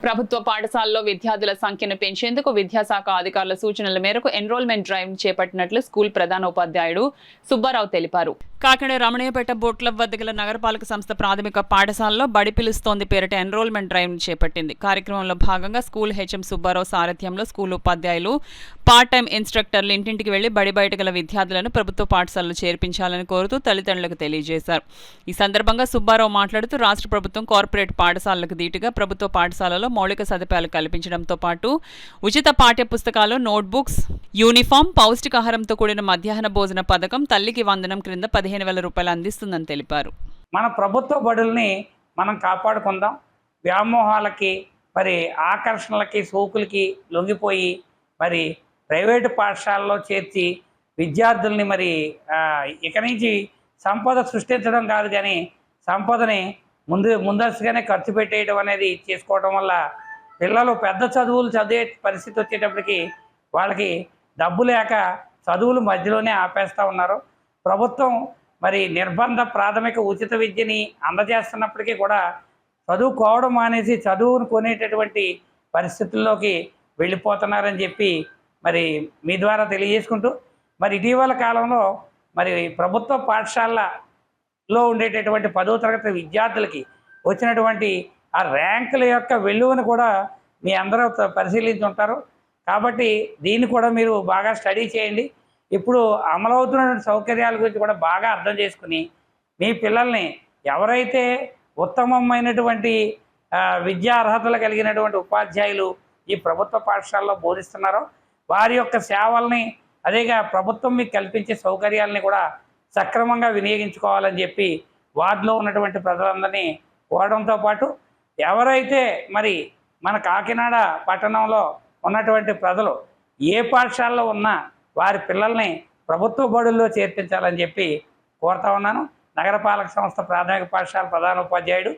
ప్రభుత్వ పాఠశాలలో విద్యార్థుల సంఖ్యను పెంచేందుకు విద్యాశాఖ అధికారుల సూచనల మేరకు ఎన్రోల్మెంట్ డ్రైవ్ చేపట్టినట్లు స్కూల్ ప్రధానోపాధ్యాయుడు సుబ్బారావు తెలిపారు. కాకినాడ రమణయ్యపేట బోట్ క్లబ్ వద్ద గల నగరపాలక సంస్థ ప్రాథమిక పాఠశాలలో బడి పిలుస్తోంది పేరిట ఎన్రోల్మెంట్ డ్రైవ్ చేపట్టింది. కార్యక్రమంలో భాగంగా స్కూల్ హెచ్ఎం సుబ్బారావు సారథ్యంలో స్కూల్ ఉపాధ్యాయులు, పార్ట్ టైం ఇన్స్ట్రక్టర్లు ఇంటింటికి వెళ్లి బడి బయట గల విద్యార్థులను ప్రభుత్వ పాఠశాలలో చేర్పించాలని కోరుతూ తల్లిదండ్రులకు తెలియజేశారు. ఈ సందర్భంగా సుబ్బారావు మాట్లాడుతూ రాష్ట్ర ప్రభుత్వం కార్పొరేట్ పాఠశాలలకు ధీటుగా ప్రభుత్వ పాఠశాలలో మౌలిక సదుపాయాలు కల్పించడంతో పాటు ఉచిత పాఠ్య పుస్తకాలు, నోట్బుక్స్, యూనిఫామ్, పౌష్టికాహారంతో కూడిన మధ్యాహ్న భోజన పథకం, తల్లికి వందనం క్రింద 15,000 రూపాయలు అందిస్తుందని తెలిపారు. మన ప్రభుత్వ బడుల్ని మనం కాపాడుకుందాం. వ్యామోహాలకి మరి ఆకర్షణలకి సోకులకి లొంగిపోయి మరి ప్రైవేటు పాఠశాలలో చేర్చి విద్యార్థుల్ని మరి ఇక నుంచి సంపద సృష్టించడం కాదు కానీ సంపదని ముందస్తుగానే ఖర్చు పెట్టేయడం అనేది చేసుకోవడం వల్ల పిల్లలు పెద్ద చదువులు చదివే పరిస్థితి వచ్చేటప్పటికి వాళ్ళకి డబ్బు లేక చదువులు మధ్యలోనే ఆపేస్తూ ఉన్నారు. ప్రభుత్వం మరి నిర్బంధ ప్రాథమిక ఉచిత విద్యని అందజేస్తున్నప్పటికీ కూడా చదువుకోవడం మానేసి చదువును కొనేటటువంటి పరిస్థితుల్లోకి వెళ్ళిపోతున్నారని చెప్పి మరి మీ ద్వారా తెలియజేసుకుంటూ మరి ఇటీవల కాలంలో మరి ప్రభుత్వ పాఠశాలలో ఉండేటటువంటి 10వ తరగతి విద్యార్థులకి వచ్చినటువంటి ఆ ర్యాంకుల యొక్క వెలువను కూడా మీ అందరూ పరిశీలించి ఉంటారు. కాబట్టి దీన్ని కూడా మీరు బాగా స్టడీ చేయండి. ఇప్పుడు అమలవుతున్నటువంటి సౌకర్యాల గురించి కూడా బాగా అర్థం చేసుకుని మీ పిల్లల్ని ఎవరైతే ఉత్తమమైనటువంటి విద్యా అర్హతలు కలిగినటువంటి ఉపాధ్యాయులు ఈ ప్రభుత్వ పాఠశాలలో బోధిస్తున్నారో వారి యొక్క సేవల్ని అదేగా ప్రభుత్వం మీకు కల్పించే సౌకర్యాలని కూడా సక్రమంగా వినియోగించుకోవాలని చెప్పి వార్డులో ఉన్నటువంటి ప్రజలందరినీ కోరడంతో పాటు ఎవరైతే మరి మన కాకినాడ పట్టణంలో ఉన్నటువంటి ప్రజలు ఏ పాఠశాలలో ఉన్నా వారి పిల్లల్ని ప్రభుత్వ బడుల్లో చేర్పించాలని చెప్పి కోరుతా ఉన్నాను. నగరపాలక సంస్థ ప్రాథమిక పాఠశాల ప్రధానోపాధ్యాయుడు